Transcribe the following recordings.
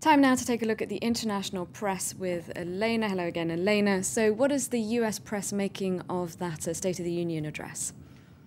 Time now to take a look at the international press with Elena. Hello again, Elena. So what is the US press making of that State of the Union address?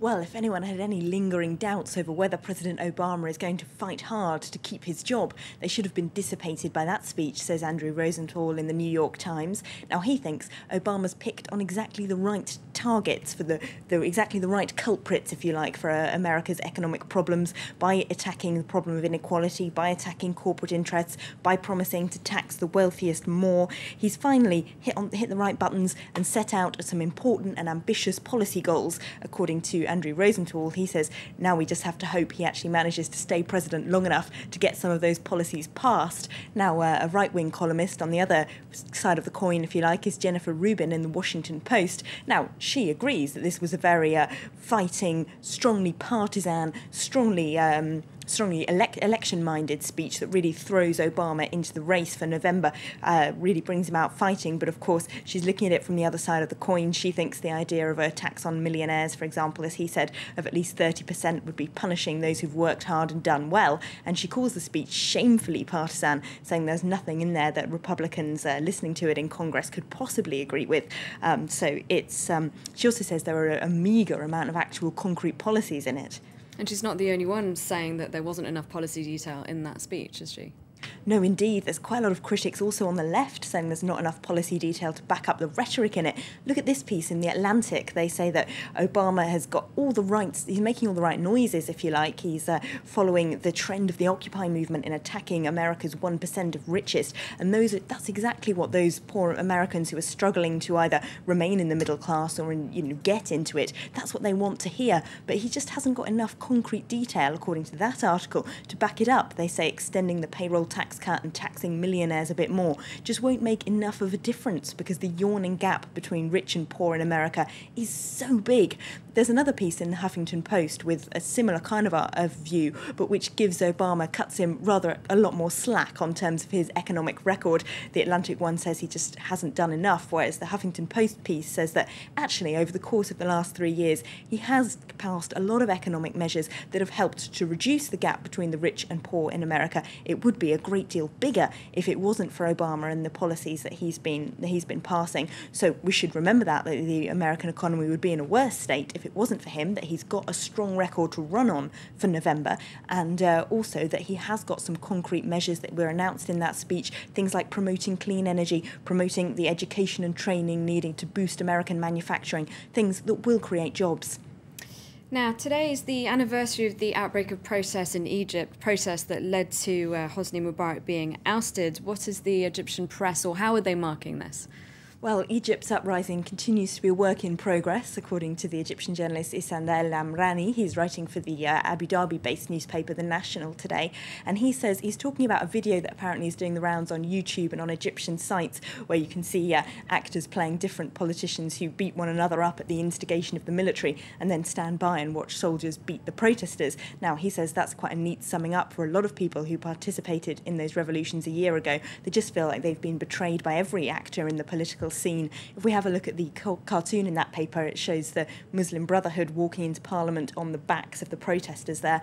Well, if anyone had any lingering doubts over whether President Obama is going to fight hard to keep his job, they should have been dissipated by that speech, says Andrew Rosenthal in the New York Times. Now, he thinks Obama's picked on exactly the right targets for exactly the right culprits, if you like, for America's economic problems by attacking the problem of inequality, by attacking corporate interests, by promising to tax the wealthiest more. He's finally hit the right buttons and set out some important and ambitious policy goals, according to Andrew Rosenthal. He says now we just have to hope he actually manages to stay president long enough to get some of those policies passed. Now, a right-wing columnist on the other side of the coin, if you like, is Jennifer Rubin in the Washington Post. Now, she agrees that this was a very fighting, strongly partisan, strongly election-minded speech that really throws Obama into the race for November, really brings him out fighting. But of course, she's looking at it from the other side of the coin. She thinks the idea of a tax on millionaires, for example, as he said, of at least 30% would be punishing those who've worked hard and done well. And she calls the speech shamefully partisan, saying there's nothing in there that Republicans listening to it in Congress could possibly agree with. She also says there are a meagre amount of actual concrete policies in it. And she's not the only one saying that there wasn't enough policy detail in that speech, is she? No, indeed. There's quite a lot of critics also on the left saying there's not enough policy detail to back up the rhetoric in it. Look at this piece in The Atlantic. They say that Obama has got all the rights, he's making all the right noises, if you like. He's following the trend of the Occupy movement in attacking America's 1% of richest. And that's exactly what those poor Americans who are struggling to either remain in the middle class or get into it, that's what they want to hear. But he just hasn't got enough concrete detail, according to that article, to back it up. They say extending the payroll tax cut and taxing millionaires a bit more just won't make enough of a difference because the yawning gap between rich and poor in America is so big. There's another piece in the Huffington Post with a similar kind of view, but which cuts him rather a lot more slack on terms of his economic record. The Atlantic one says he just hasn't done enough, whereas the Huffington Post piece says that actually over the course of the last 3 years, he has passed a lot of economic measures that have helped to reduce the gap between the rich and poor in America. It would be a great deal bigger if it wasn't for Obama and the policies that he's been passing. So we should remember that the American economy would be in a worse state if it wasn't for him, that he's got a strong record to run on for November, and also that he has got some concrete measures that were announced in that speech, things like promoting clean energy, promoting the education and training needing to boost American manufacturing, things that will create jobs. Now, today is the anniversary of the outbreak of protests in Egypt, protests that led to Hosni Mubarak being ousted. What is the Egyptian press, or how are they marking this? Well, Egypt's uprising continues to be a work in progress, according to the Egyptian journalist Isanda El Amrani. He's writing for the Abu Dhabi-based newspaper The National today, and he says he's talking about a video that apparently is doing the rounds on YouTube and on Egyptian sites, where you can see actors playing different politicians who beat one another up at the instigation of the military and then stand by and watch soldiers beat the protesters. Now, he says that's quite a neat summing up for a lot of people who participated in those revolutions a year ago. They just feel like they've been betrayed by every actor in the political scene. If we have a look at the cartoon in that paper, it shows the Muslim Brotherhood walking into Parliament on the backs of the protesters there.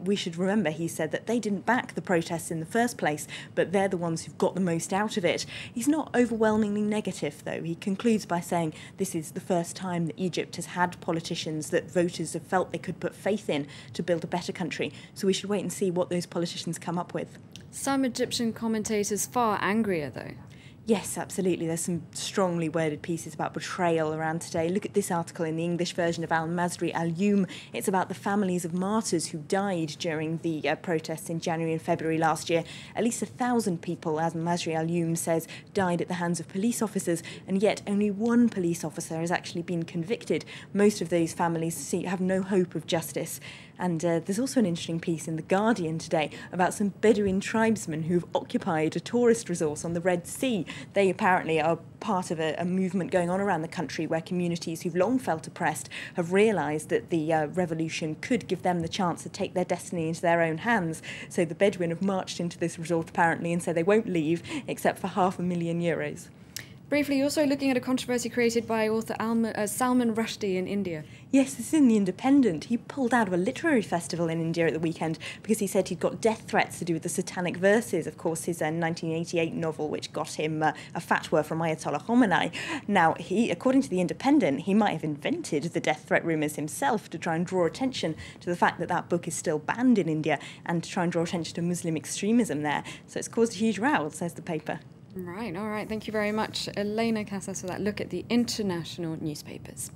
We should remember, he said, that they didn't back the protests in the first place, but they're the ones who've got the most out of it. He's not overwhelmingly negative, though. He concludes by saying this is the first time that Egypt has had politicians that voters have felt they could put faith in to build a better country. So we should wait and see what those politicians come up with. Some Egyptian commentators far angrier, though. Yes, absolutely. There's some strongly worded pieces about betrayal around today. Look at this article in the English version of Al-Masri Al-Yum. It's about the families of martyrs who died during the protests in January and February last year. At least 1,000 people, as Al-Masri Al-Yum says, died at the hands of police officers, and yet only one police officer has actually been convicted. Most of those families have no hope of justice. And there's also an interesting piece in The Guardian today about some Bedouin tribesmen who've occupied a tourist resort on the Red Sea. They apparently are part of a movement going on around the country where communities who've long felt oppressed have realised that the revolution could give them the chance to take their destiny into their own hands. So the Bedouin have marched into this resort apparently and say they won't leave except for €500,000. Briefly, also looking at a controversy created by author Salman Rushdie in India. Yes, this is in The Independent. He pulled out of a literary festival in India at the weekend because he said he'd got death threats to do with the Satanic Verses, of course, his 1988 novel, which got him a fatwa from Ayatollah Khomeini. Now, according to The Independent, he might have invented the death threat rumours himself to try and draw attention to the fact that that book is still banned in India and to try and draw attention to Muslim extremism there. So it's caused a huge row, says the paper. Right, all right. Thank you very much, Elena Casas, for that look at the international newspapers.